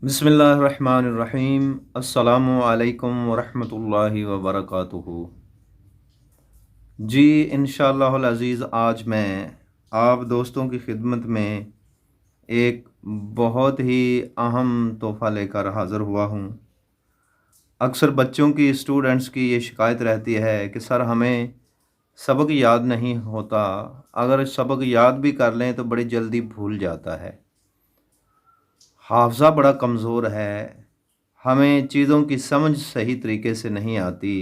बिस्मिल्लाहिर्रहमानिर्रहीम। अस्सलामु अलैकुम वरहमतुल्लाहि वबरकातुहू। जी इंशाअल्लाहुल अज़ीज़ आज मैं आप दोस्तों की खिदमत में एक बहुत ही अहम तोहफ़ा लेकर हाज़िर हुआ हूँ। अक्सर बच्चों की स्टूडेंट्स की ये शिकायत रहती है कि सर हमें सबक याद नहीं होता, अगर सबक याद भी कर लें तो बड़ी जल्दी भूल जाता है, हाफ़ज़ा बड़ा कमज़ोर है, हमें चीज़ों की समझ सही तरीके से नहीं आती।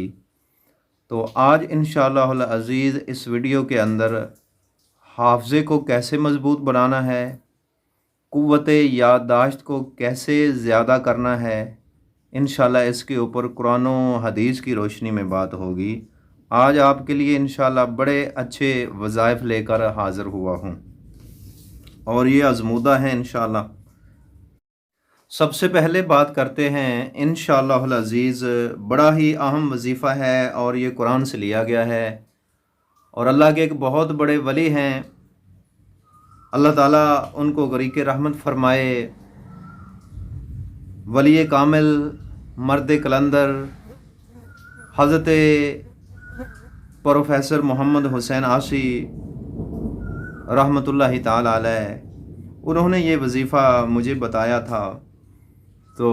तो आज इंशाअल्लाहुल अज़ीज़ इस वीडियो के अंदर हाफ़ज़े को कैसे मज़बूत बनाना है, क़ुव्वत याददाश्त को कैसे ज़्यादा करना है, इंशाअल्लाह इसके ऊपर कुरान व हदीस की रोशनी में बात होगी। आज आपके लिए इंशाअल्लाह बड़े अच्छे वज़ाइफ़ लेकर हाज़िर हुआ हूँ और ये आज़मूदा है इंशाअल्लाह। सबसे पहले बात करते हैं इंशाअल्लाहुल अज़ीज़, बड़ा ही अहम वजीफ़ा है और ये कुरान से लिया गया है और अल्लाह के एक बहुत बड़े वली हैं, अल्लाह ताला उनको गरीक़ रहमत फ़रमाए, वली कामिल मर्द कलंदर हज़रत प्रोफेसर मोहम्मद हुसैन आशी रहमतुल्लाहि ताला अलैह, उन्होंने ये वजीफ़ा मुझे बताया था तो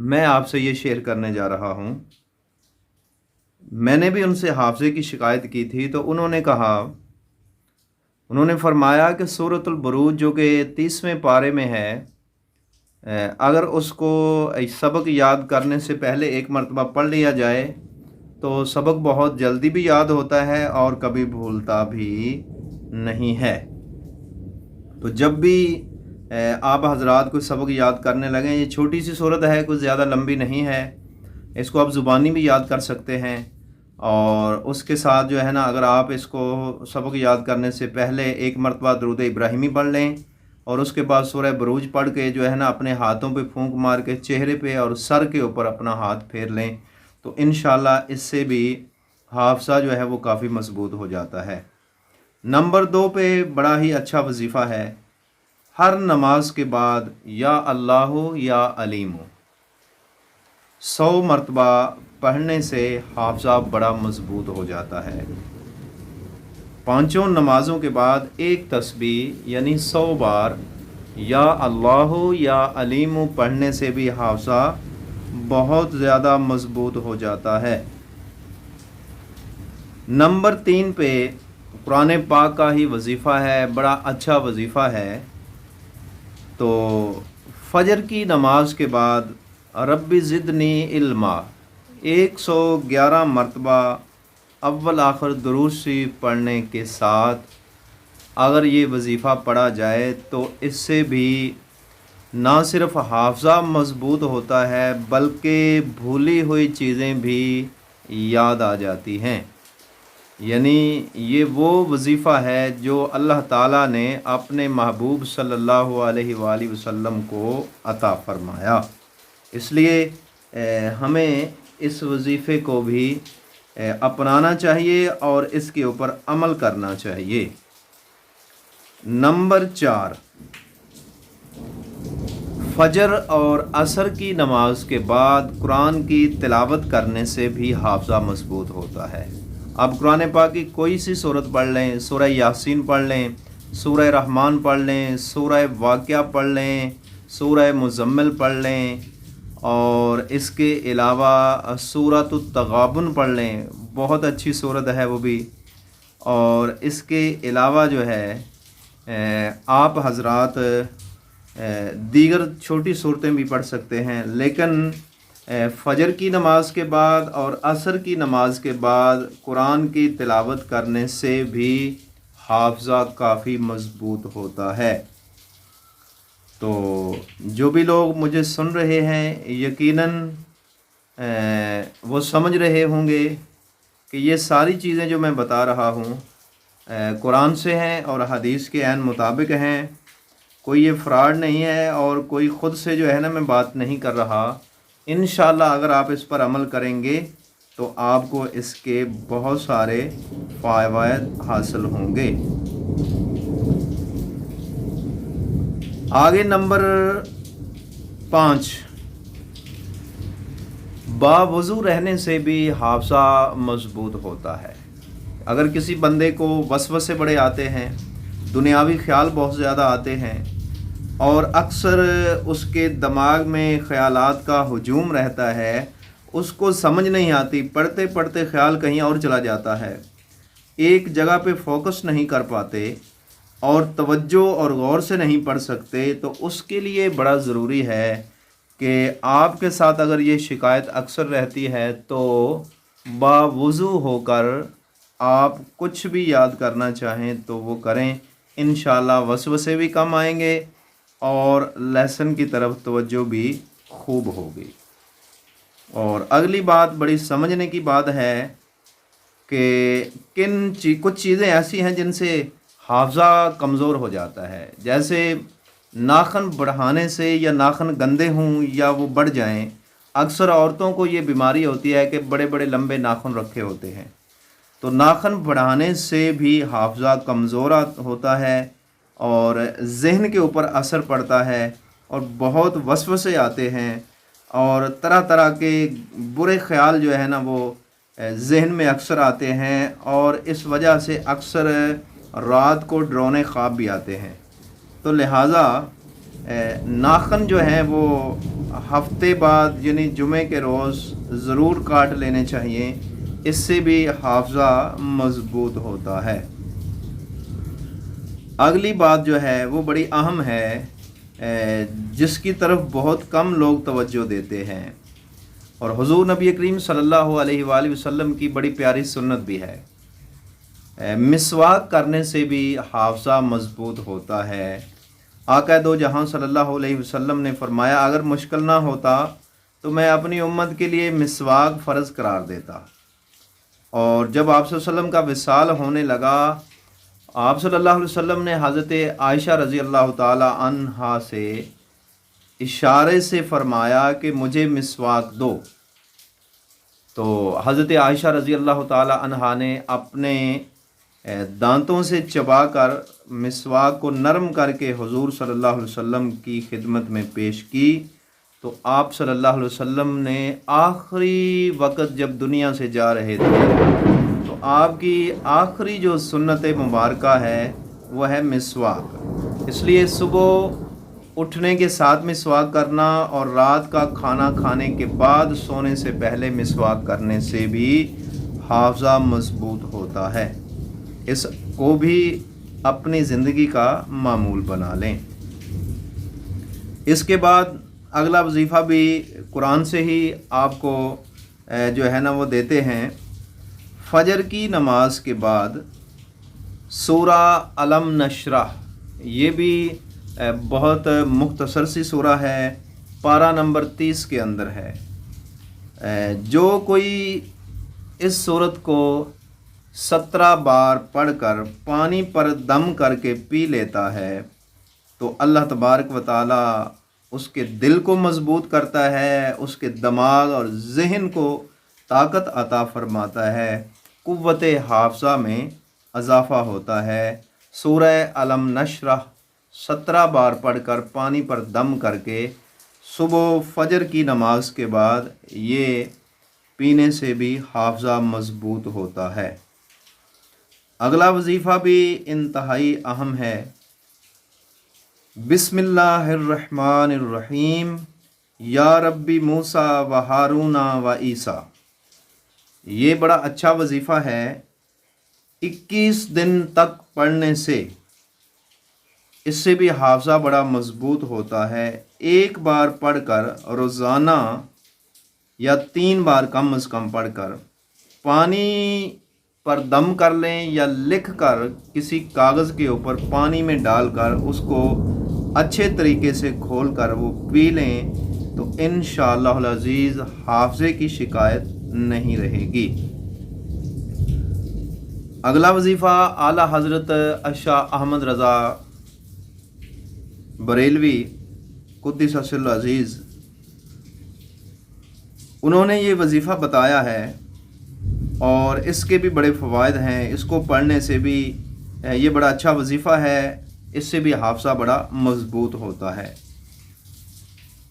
मैं आपसे ये शेयर करने जा रहा हूँ। मैंने भी उनसे हाफ़ज़े की शिकायत की थी तो उन्होंने फ़रमाया कि सूरतुल बुरूज जो कि 30वें पारे में है, अगर उसको सबक याद करने से पहले एक मरतबा पढ़ लिया जाए तो सबक बहुत जल्दी भी याद होता है और कभी भूलता भी नहीं है। तो जब भी आप हज़रात कोई सबक याद करने लगें, ये छोटी सी सूरत है, कुछ ज़्यादा लंबी नहीं है, इसको आप ज़ुबानी भी याद कर सकते हैं और उसके साथ जो है ना, अगर आप इसको सबक याद करने से पहले एक मरतबा दरूद इब्राहिमी पढ़ लें और उसके बाद सूरह बुरूज पढ़ के जो है ना अपने हाथों पे फूंक मार के चेहरे पे और सर के ऊपर अपना हाथ फेर लें तो इंशाअल्लाह इससे भी हाफ़ज़ा जो है वो काफ़ी मज़बूत हो जाता है। नंबर 2 पे बड़ा ही अच्छा वजीफ़ा है, हर नमाज के बाद या अल्लाह या अलीम 100 मरतबा पढ़ने से हाफ़ज़ा बड़ा मज़बूत हो जाता है। 5 नमाज़ों के बाद एक तस्बीह यानी 100 बार या अल्लाह या अलीम पढ़ने से भी हाफ़ज़ा बहुत ज़्यादा मज़बूत हो जाता है। नंबर 3 पे कुरान पाक का ही वजीफ़ा है, बड़ा अच्छा वजीफ़ा है। तो फ़जर की नमाज के बाद रब्बी ज़िदनी इल्मा 111 मरतबा अव्वल आखिर दुरूद शरीफ पढ़ने के साथ अगर ये वजीफ़ा पढ़ा जाए तो इससे भी ना सिर्फ हाफ़ज़ा मज़बूत होता है बल्कि भूली हुई चीज़ें भी याद आ जाती हैं। यानी ये वो वजीफ़ा है जो अल्लाह ताला ने अपने महबूब सल्लल्लाहु अलैहि वसल्लम को अता फ़रमाया। इसलिए हमें इस वजीफ़े को भी अपनाना चाहिए और इसके ऊपर अमल करना चाहिए। नंबर 4, फ़जर और असर की नमाज के बाद कुरान की तिलावत करने से भी हाफ़ज़ा मज़बूत होता है। आप कुरान पाक की कोई सी सूरत पढ़ लें, सूरह यासीन पढ़ लें, सूरह रहमान पढ़ लें, सूरह वाक़िया पढ़ लें, सूरह मुज़म्मिल पढ़ लें और इसके अलावा सूरतुत तग़ाबुन पढ़ लें, बहुत अच्छी सूरत है वो भी। और इसके अलावा जो है आप हज़रात दीगर छोटी सूरतें भी पढ़ सकते हैं, लेकिन फ़जर की नमाज के बाद और असर की नमाज के बाद कुरान की तिलावत करने से भी हाफ़ज़ा काफ़ी मज़बूत होता है। तो जो भी लोग मुझे सुन रहे हैं यकीनन वो समझ रहे होंगे कि ये सारी चीज़ें जो मैं बता रहा हूँ कुरान से हैं और हदीस के ऐन मुताबिक हैं, कोई ये फ़्रॉड नहीं है और कोई ख़ुद से जो है ना मैं बात नहीं कर रहा। इंशाअल्लाह अगर आप इस पर अमल करेंगे तो आपको इसके बहुत सारे फ़वाइद हासिल होंगे। आगे नंबर 5, बावुज़ू रहने से भी हाफ़ज़ा मज़बूत होता है। अगर किसी बंदे को वसवसे बड़े आते हैं, दुनियावी ख्याल बहुत ज़्यादा आते हैं और अक्सर उसके दिमाग में ख़यालात का हुजूम रहता है, उसको समझ नहीं आती, पढ़ते पढ़ते ख़्याल कहीं और चला जाता है, एक जगह पे फोकस नहीं कर पाते और तवज्जो और गौर से नहीं पढ़ सकते, तो उसके लिए बड़ा ज़रूरी है कि आपके साथ अगर ये शिकायत अक्सर रहती है तो बावुज़ू होकर आप कुछ भी याद करना चाहें तो वो करें। इंशाअल्लाह वसवसे भी कम आएंगे और लेसन की तरफ तवज्जो भी खूब होगी। और अगली बात बड़ी समझने की बात है कि कुछ चीज़ें ऐसी हैं जिनसे हाफ़ज़ा कमज़ोर हो जाता है। जैसे नाखन बढ़ाने से या नाखन गंदे हों या वो बढ़ जाएं, अक्सर औरतों को ये बीमारी होती है कि बड़े बड़े लंबे नाखून रखे होते हैं, तो नाखन बढ़ाने से भी हाफ़ज़ा कमज़ोर होता है और ज़हन के ऊपर असर पड़ता है और बहुत वसवसे आते हैं और तरह तरह के बुरे ख़्याल जो है ना वो ज़हन में अक्सर आते हैं और इस वजह से अक्सर रात को डरावने ख्वाब भी आते हैं। तो लिहाजा नाखन जो हैं वो हफ्ते बाद यानी जुमे के रोज़ ज़रूर काट लेने चाहिए, इससे भी हाफ़ज़ा मज़बूत होता है। अगली बात जो है वो बड़ी अहम है, जिसकी तरफ बहुत कम लोग तवज्जो देते हैं और हुज़ूर नबी करीम सल्लल्लाहु अलैहि वसल्लम की बड़ी प्यारी सुन्नत भी है। मिसवाक करने से भी हाफ़ज़ा मज़बूत होता है। आका दो जहां सल्लल्लाहु अलैहि वसल्लम ने फरमाया, अगर मुश्किल ना होता तो मैं अपनी उम्मत के लिए मिसवाक फ़र्ज़ करार देता। और जब आप सल्लल्लाहु अलैहि वसल्लम का विसाल होने लगा, आप सल्लल्लाहु अलैहि वसल्लम ने हज़रत आयशा रज़ी अल्लाह ताला अन्हा से इशारे से फ़रमाया कि मुझे मिसवाक दो। तो हज़रत आयशा रज़ी अल्लाह ताला अन्हा ने अपने दांतों से चबाकर मिसवाक को नरम करके हुज़ूर सल्लल्लाहु अलैहि वसल्लम की खिदमत में पेश की। तो आप सल्लल्लाहु अलैहि वसल्लम ने आखिरी वक़्त जब दुनिया से जा रहे थे तो आपकी आखिरी जो सुन्नत मुबारका है वह है मिसवाक। इसलिए सुबह उठने के साथ मिसवाक करना और रात का खाना खाने के बाद सोने से पहले मिसवाक करने से भी हाफ़ज़ा मज़बूत होता है। इसको भी अपनी ज़िंदगी का मामूल बना लें। इसके बाद अगला वजीफ़ा भी कुरान से ही आपको जो है ना वो देते हैं। फ़जर की नमाज के बाद सूरा अलम नशरह, ये भी बहुत मुख्तसर सी सूरा है, पारा नंबर 30 के अंदर है। जो कोई इस सूरत को 17 बार पढ़कर पानी पर दम करके पी लेता है तो अल्लाह तबारक व तआला उसके दिल को मज़बूत करता है, उसके दिमाग और ज़हन को ताकत अता फरमाता है, क़ुव्वत हाफ़ज़ा में इजाफ़ा होता है। सूरह अलम नशरह 17 बार पढ़कर पानी पर दम करके सुबह फ़जर की नमाज के बाद ये पीने से भी हाफ़ज़ा मज़बूत होता है। अगला वजीफ़ा भी इंतहाई अहम है। बिस्मिल्लाहिर्रहमानिर्रहीम या रब्बी मूसा व हारूना व ईसा। ये बड़ा अच्छा वजीफ़ा है। 21 दिन तक पढ़ने से इससे भी हाफ़ज़ा बड़ा मज़बूत होता है। एक बार पढ़कर रोज़ाना या 3 बार कम अज़ कम पढ़कर पानी पर दम कर लें या लिख कर किसी कागज़ के ऊपर पानी में डालकर उसको अच्छे तरीके से खोल कर वो पी लें तो इंशाअल्लाहुल अज़ीज़ हाफ़ज़े की शिकायत नहीं रहेगी। अगला वजीफ़ा आला हज़रत शाह अहमद रज़ा बरेलवी कुद्दिस सिर्रुल अज़ीज़, उन्होंने ये वजीफ़ा बताया है और इसके भी बड़े फ़वाइद हैं। इसको पढ़ने से भी ये बड़ा अच्छा वजीफ़ा है, इससे भी हाफ़ज़ा बड़ा मज़बूत होता है।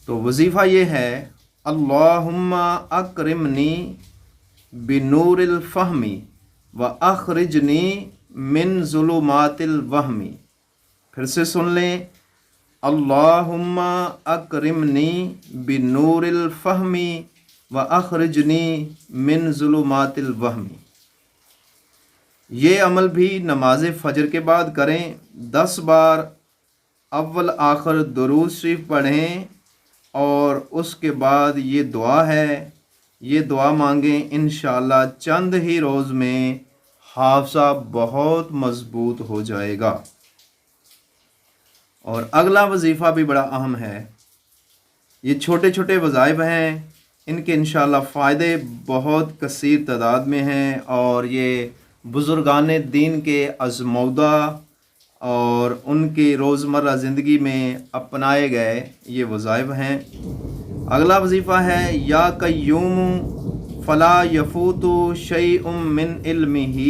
تو وظیفہ یہ ہے اللہم اکرمنی بنور الفہمی و اخرجنی من ظلمات الوہمی۔ پھر سے سن لیں، اللہم اکرمنی بنور الفہمی و اخرجنی من ظلمات الوہمی۔ یہ عمل بھی نماز فجر کے بعد کریں، 10 بار اول آخر درود شریف پڑھیں، اور اس کے بعد یہ دعا ہے، یہ دعا مانگیں، انشاءاللہ چند ہی روز میں حافظہ بہت مضبوط ہو جائے گا۔ اور اگلا وظیفہ بھی بڑا اہم ہے، یہ چھوٹے چھوٹے وظائف ہیں، ان کے انشاءاللہ فائدے بہت کثیر تعداد میں ہیں، اور یہ بزرگان دین کے آزمودہ اور ان کی روزمرہ زندگی میں اپنائے گئے یہ وظائف ہیں۔ اگلا وظیفہ ہے یا قیوم فلا یفوت شیء من علمہ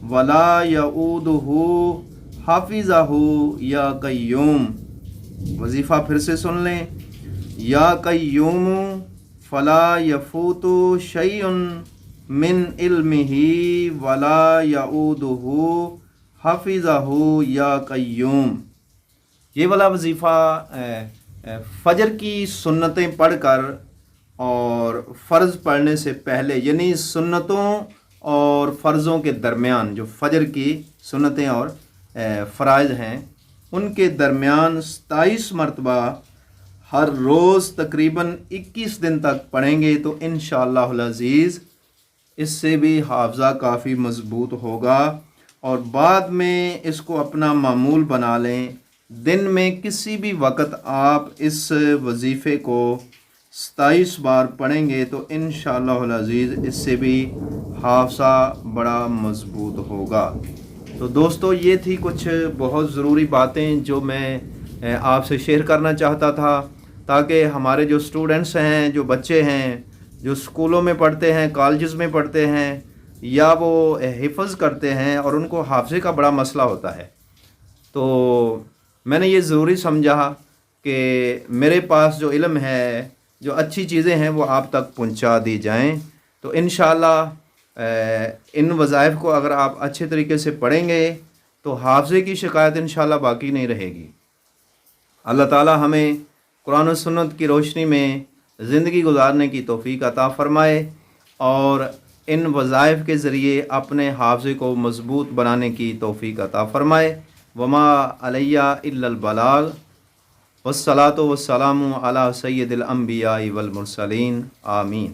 ولا یعودہ حافظہ یا قیوم۔ وظیفہ پھر سے سن لیں، یا قیوم فلا یفوت شیء من علمہ ولا یعودہ حافظہ یا قیوم۔ یہ والا وظیفہ فجر کی سنتیں پڑھ کر اور فرض پڑھنے سے پہلے، یعنی سنتوں اور فرضوں کے درمیان، جو فجر کی سنتیں اور فرائض ہیں ان کے درمیان 27 مرتبہ ہر روز تقریباً 21 دن تک پڑھیں گے تو انشاءاللہ العزیز اس سے بھی حافظہ کافی مضبوط ہوگا، اور بعد میں اس کو اپنا معمول بنا لیں۔ دن میں کسی بھی وقت آپ اس وظیفے کو 27 بار پڑھیں گے تو انشاءاللہ العزیز اس سے بھی حافظہ بڑا مضبوط ہوگا۔ تو دوستو، یہ تھی کچھ بہت ضروری باتیں جو میں آپ سے شیئر کرنا چاہتا تھا، تاکہ ہمارے جو اسٹوڈنٹس ہیں، جو بچے ہیں، جو اسکولوں میں پڑھتے ہیں، کالجز میں پڑھتے ہیں، یا وہ حفظ کرتے ہیں اور ان کو حافظے کا بڑا مسئلہ ہوتا ہے، تو میں نے یہ ضروری سمجھا کہ میرے پاس جو علم ہے، جو اچھی چیزیں ہیں وہ آپ تک پہنچا دی جائیں۔ تو انشاءاللہ ان وظائف کو اگر آپ اچھے طریقے سے پڑھیں گے تو حافظے کی شکایت انشاءاللہ باقی نہیں رہے گی۔ اللہ تعالی ہمیں قرآن و سنت کی روشنی میں زندگی گزارنے کی توفیق عطا فرمائے، اور ان وظائف کے ذریعے اپنے حافظے کو مضبوط بنانے کی توفیق عطا فرمائے۔ وما علیہ الا البلاغ، والصلاۃ والسلام علی سید الانبیاء والمرسلین، آمین۔